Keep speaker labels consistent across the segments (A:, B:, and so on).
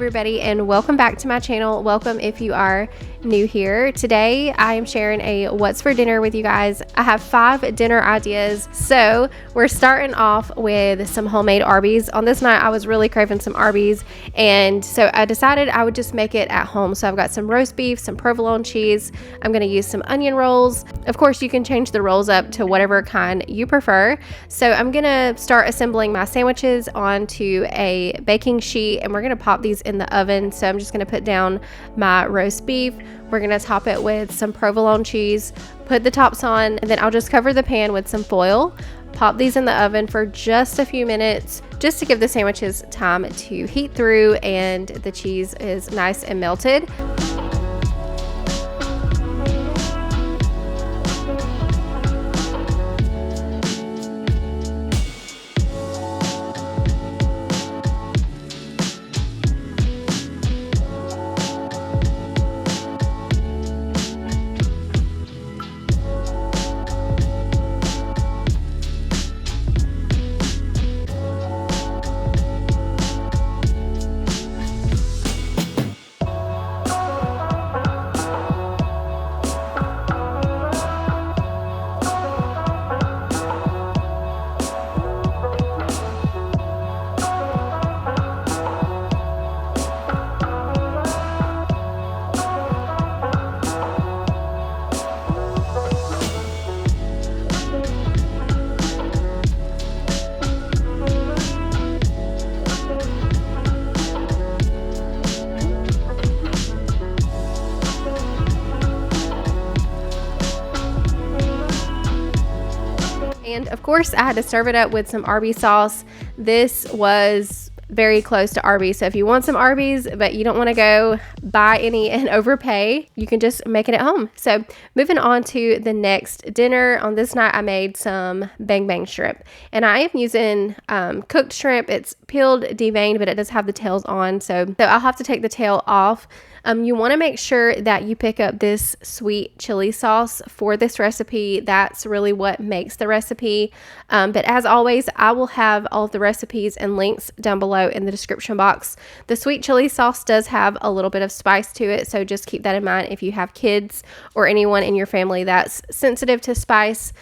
A: everybody, and welcome back to my channel. Welcome if you are new here. Today I am sharing a what's for dinner with you guys. I have 5 dinner ideas. So we're starting off with some homemade Arby's. On this night I was really craving some Arby's, and so I decided I would just make it at home. So I've got some roast beef, some provolone cheese. I'm going to use some onion rolls. Of course you can change the rolls up to whatever kind you prefer. So I'm going to start assembling my sandwiches onto a baking sheet, and we're going to pop these in the oven. So I'm just going to put down my roast beef. We're going to top it with some provolone cheese, put the tops on, and then I'll just cover the pan with some foil. Pop these in the oven for just a few minutes, just to give the sandwiches time to heat through and the cheese is nice and melted. And of course I had to serve it up with some Arby sauce. This was very close to Arby's, so if you want some Arby's but you don't want to go buy any and overpay, you can just make it at home. So moving on to the next dinner. On this night I made some bang bang shrimp, and I am using cooked shrimp. It's peeled, deveined, but it does have the tails on, so I'll have to take the tail off. You want to make sure that you pick up this sweet chili sauce for this recipe. That's really what makes the recipe. But as always, I will have all of the recipes and links down below in the description box. The sweet chili sauce does have a little bit of spice to it, so just keep that in mind if you have kids or anyone in your family that's sensitive to spice.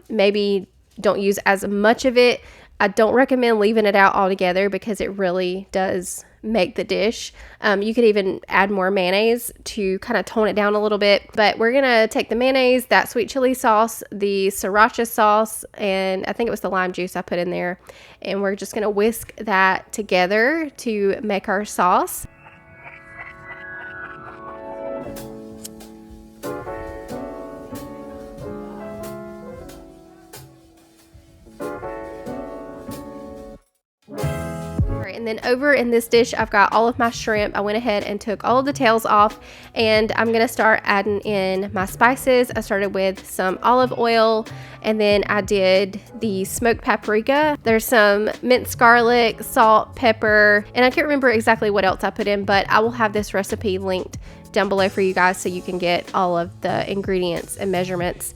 A: Maybe don't use as much of it. I don't recommend leaving it out altogether because it really does make the dish. You could even add more mayonnaise to kind of tone it down a little bit. But we're gonna take the mayonnaise, that sweet chili sauce, the sriracha sauce, and I think it was the lime juice I put in there, and we're just gonna whisk that together to make our sauce. And then over in this dish, I've got all of my shrimp. I went ahead and took all of the tails off, and I'm going to start adding in my spices. I started with some olive oil, and then I did the smoked paprika. There's some minced garlic, salt, pepper, and I can't remember exactly what else I put in, but I will have this recipe linked down below for you guys so you can get all of the ingredients and measurements.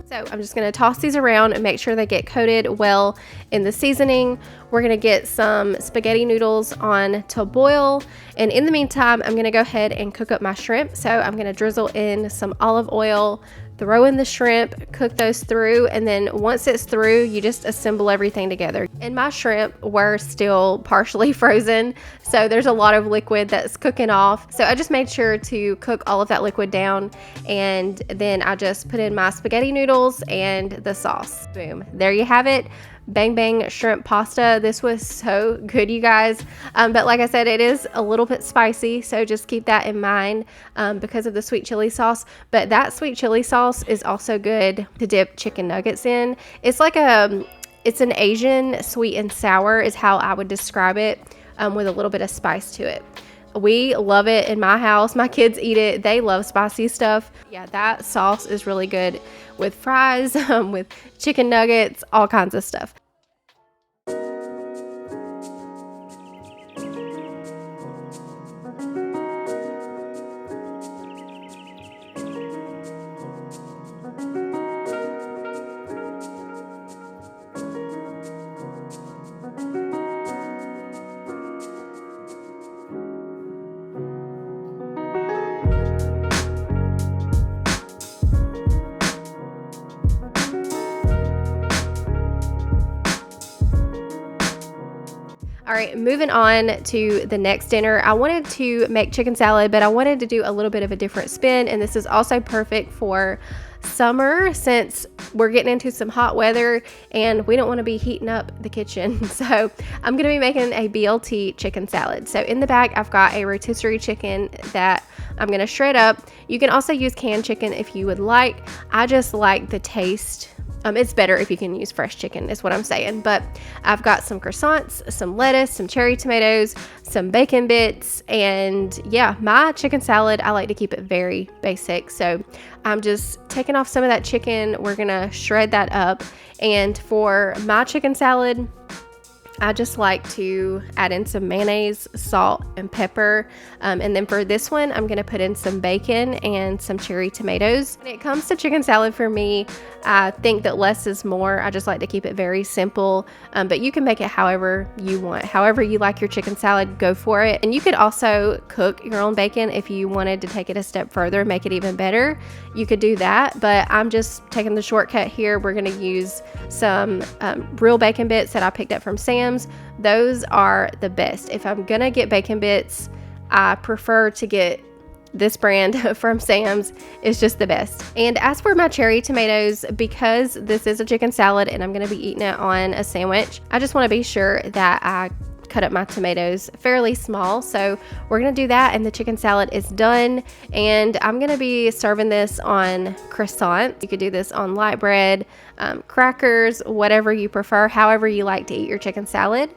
A: So I'm just going to toss these around and make sure they get coated well in the seasoning. We're going to get some spaghetti noodles on to boil, and in the meantime I'm going to go ahead and cook up my shrimp. So I'm going to drizzle in some olive oil, throw in the shrimp, cook those through, and then once it's through, you just assemble everything together. And my shrimp were still partially frozen, so there's a lot of liquid that's cooking off. So I just made sure to cook all of that liquid down, and then I just put in my spaghetti noodles and the sauce. Boom, there you have it. Bang bang shrimp pasta. This was so good, you guys. But like I said, it is a little bit spicy, so just keep that in mind because of the sweet chili sauce. But that sweet chili sauce is also good to dip chicken nuggets in. It's like it's an Asian sweet and sour is how I would describe it, with a little bit of spice to it. We love it in my house. My kids eat it. They love spicy stuff. Yeah, that sauce is really good with fries, with chicken nuggets, all kinds of stuff. right, moving on to the next dinner. I wanted to make chicken salad, but I wanted to do a little bit of a different spin, and this is also perfect for summer since we're getting into some hot weather and we don't want to be heating up the kitchen. So I'm going to be making a BLT chicken salad. So in the bag, I've got a rotisserie chicken that I'm going to shred up. You can also use canned chicken if you would like. I just like the taste. It's better if you can use fresh chicken is what I'm saying. But I've got some croissants, some lettuce, some cherry tomatoes, some bacon bits, and yeah, my chicken salad, I like to keep it very basic. So I'm just taking off some of that chicken. We're gonna shred that up. And for my chicken salad, I just like to add in some mayonnaise, salt, and pepper. And then for this one, I'm gonna put in some bacon and some cherry tomatoes. When it comes to chicken salad for me, I think that less is more. I just like to keep it very simple, but you can make it however you want. However you like your chicken salad, go for it. And you could also cook your own bacon if you wanted to take it a step further, make it even better. You could do that, but I'm just taking the shortcut here. We're gonna use some real bacon bits that I picked up from Sam's. Those are the best. If I'm gonna get bacon bits, I prefer to get this brand from Sam's. Is just the best. And as for my cherry tomatoes, because this is a chicken salad and I'm gonna be eating it on a sandwich, I just want to be sure that I cut up my tomatoes fairly small. So we're gonna do that, and the chicken salad is done. And I'm gonna be serving this on croissants. You could do this on light bread, crackers, whatever you prefer, however you like to eat your chicken salad.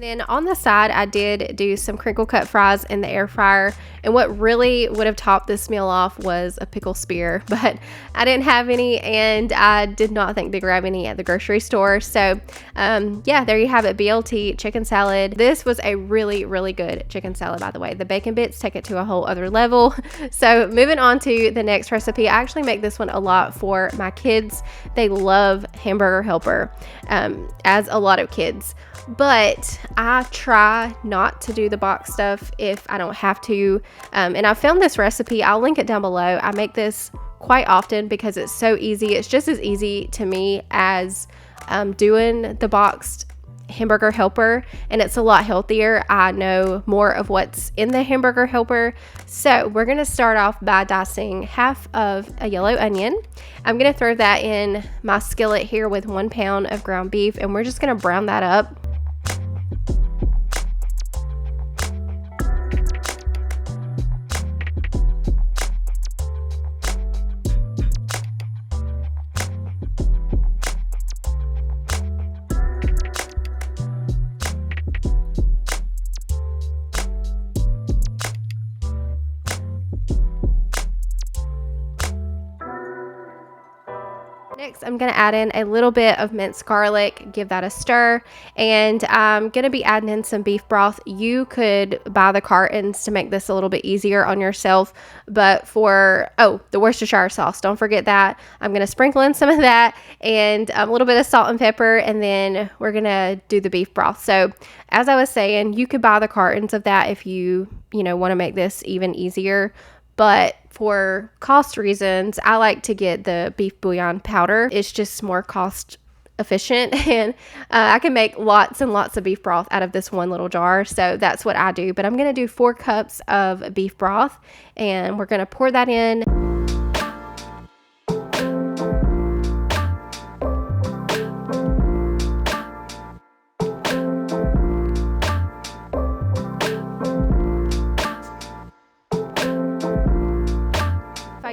A: Then on the side, I did do some crinkle cut fries in the air fryer. And what really would have topped this meal off was a pickle spear, but I didn't have any, and I did not think to grab any at the grocery store. So yeah, there you have it, BLT chicken salad. This was a really, really good chicken salad, by the way. The bacon bits take it to a whole other level. So moving on to the next recipe, I actually make this one a lot for my kids. They love hamburger helper, as a lot of kids. But I try not to do the box stuff if I don't have to. And I found this recipe. I'll link it down below. I make this quite often because it's so easy. It's just as easy to me as doing the boxed hamburger helper, and it's a lot healthier. I know more of what's in the hamburger helper. So we're going to start off by dicing half of a yellow onion. I'm going to throw that in my skillet here with 1 pound of ground beef, and we're just going to brown that up. Next, I'm going to add in a little bit of minced garlic, give that a stir, and I'm going to be adding in some beef broth. You could buy the cartons to make this a little bit easier on yourself, but for, the Worcestershire sauce, don't forget that. I'm going to sprinkle in some of that and a little bit of salt and pepper, and then we're going to do the beef broth. So as I was saying, you could buy the cartons of that if you want to make this even easier. But for cost reasons, I like to get the beef bouillon powder. It's just more cost efficient, and I can make lots and lots of beef broth out of this one little jar. So that's what I do. But I'm going to do 4 cups of beef broth, and we're going to pour that in.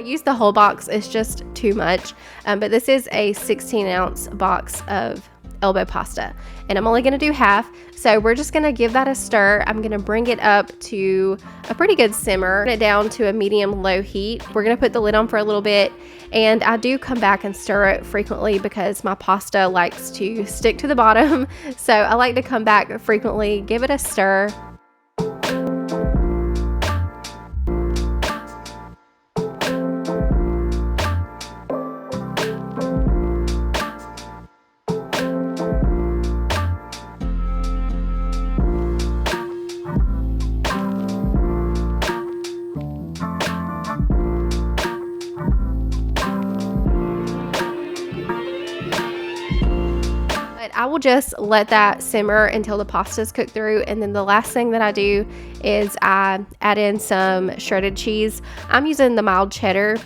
A: Use the whole box, it's just too much, but this is a 16-ounce box of elbow pasta, and I'm only gonna do half. So we're just gonna give that a stir. I'm gonna bring it up to a pretty good simmer, turn it down to a medium-low heat. We're gonna put the lid on for a little bit, and I do come back and stir it frequently because my pasta likes to stick to the bottom. So I like to come back frequently, give it a stir. I will just let that simmer until the pasta's cooked through, and then the last thing that I do is I add in some shredded cheese. I'm using the mild cheddar.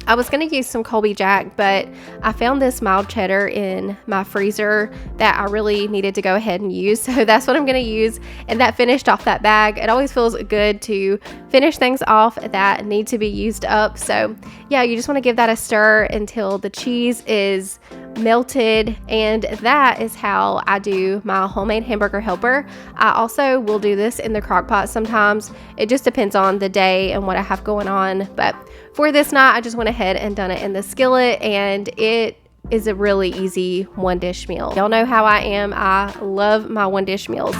A: I was going to use some Colby Jack, but I found this mild cheddar in my freezer that I really needed to go ahead and use, so that's what I'm going to use, and that finished off that bag. It always feels good to finish things off that need to be used up. So yeah, you just want to give that a stir until the cheese is melted, and that is how I do my homemade hamburger helper. I also will do this in the crock pot sometimes. It just depends on the day and what I have going on, but for this night I just went ahead and done it in the skillet, and it is a really easy one dish meal. Y'all know how I am. I love my one dish meals.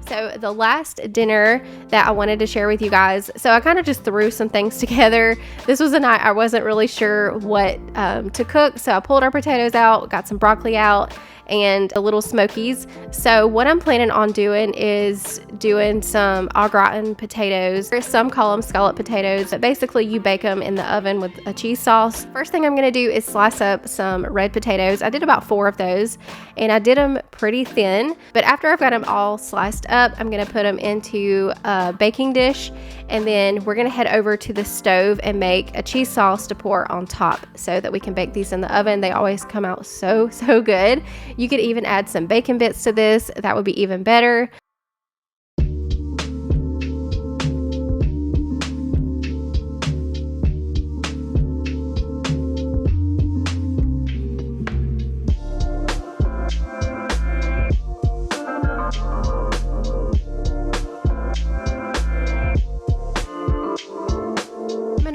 A: So the last dinner that I wanted to share with you guys, so I kind of just threw some things together. This was a night I wasn't really sure what to cook, so I pulled our potatoes out, got some broccoli out, and a little smokies. So what I'm planning on doing is doing some au gratin potatoes. Some call them scalloped potatoes, but basically you bake them in the oven with a cheese sauce. First thing I'm gonna do is slice up some red potatoes. I did about 4 of those, and I did them pretty thin, but after I've got them all sliced up, I'm gonna put them into a baking dish, and then we're gonna head over to the stove and make a cheese sauce to pour on top so that we can bake these in the oven. They always come out so good. You could even add some bacon bits to this. That would be even better.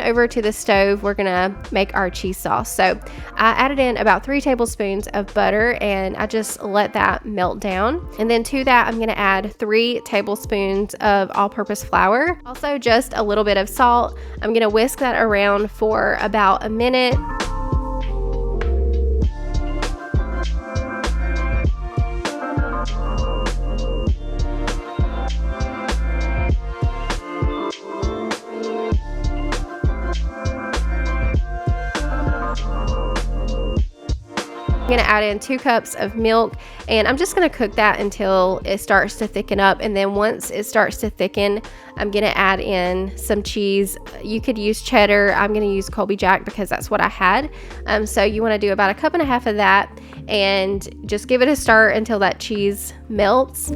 A: Over to the stove, we're gonna make our cheese sauce. So I added in about 3 tablespoons of butter, and I just let that melt down, and then to that I'm gonna add 3 tablespoons of all-purpose flour, also just a little bit of salt. I'm gonna whisk that around for about a minute. I'm gonna add in 2 cups of milk, and I'm just gonna cook that until it starts to thicken up, and then once it starts to thicken, I'm gonna add in some cheese. You could use cheddar. I'm gonna use Colby Jack because that's what I had. So you wanna do about 1.5 cups of that, and just give it a stir until that cheese melts.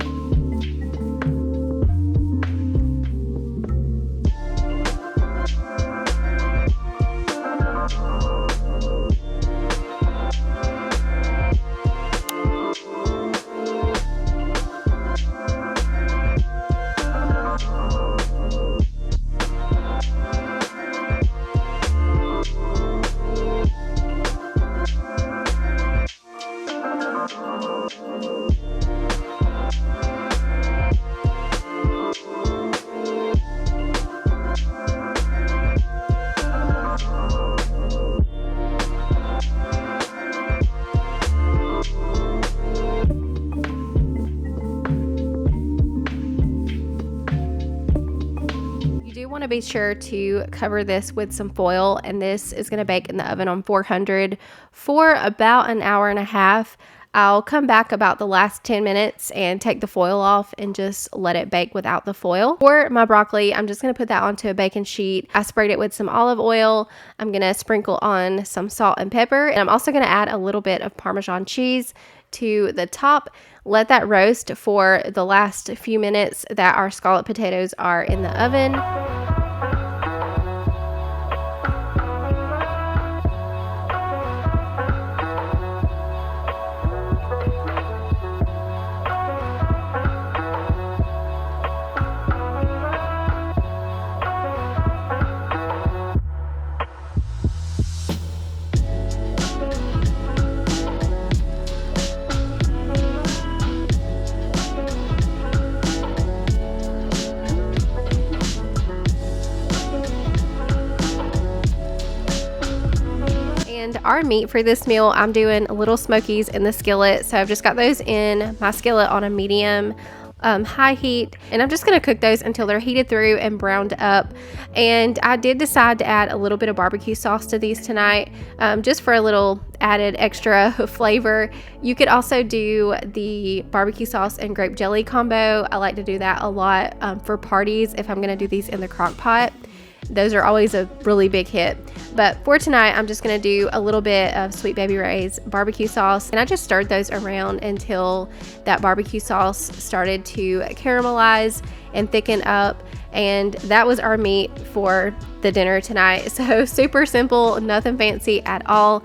A: Want to be sure to cover this with some foil, and this is going to bake in the oven on 400 for about 1.5 hours. I'll come back about the last 10 minutes and take the foil off and just let it bake without the foil. For my broccoli, I'm just going to put that onto a baking sheet. I sprayed it with some olive oil. I'm going to sprinkle on some salt and pepper, and I'm also going to add a little bit of Parmesan cheese to the top. Let that roast for the last few minutes that our scalloped potatoes are in the oven. our meat for this meal, I'm doing little smokies in the skillet. So I've just got those in my skillet on a medium high heat, and I'm just going to cook those until they're heated through and browned up. And I did decide to add a little bit of barbecue sauce to these tonight, just for a little added extra flavor. You could also do the barbecue sauce and grape jelly combo. I like to do that a lot for parties if I'm going to do these in the crock pot. Those are always a really big hit. But for tonight, I'm just going to do a little bit of Sweet Baby Ray's barbecue sauce. And I just stirred those around until that barbecue sauce started to caramelize and thicken up. And that was our meat for the dinner tonight. So super simple, nothing fancy at all.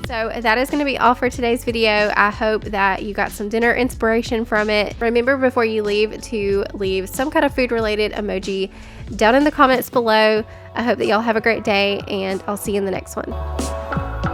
A: So that is going to be all for today's video. I hope that you got some dinner inspiration from it. Remember, before you leave, to leave some kind of food related emoji down in the comments below. I hope that y'all have a great day, and I'll see you in the next one.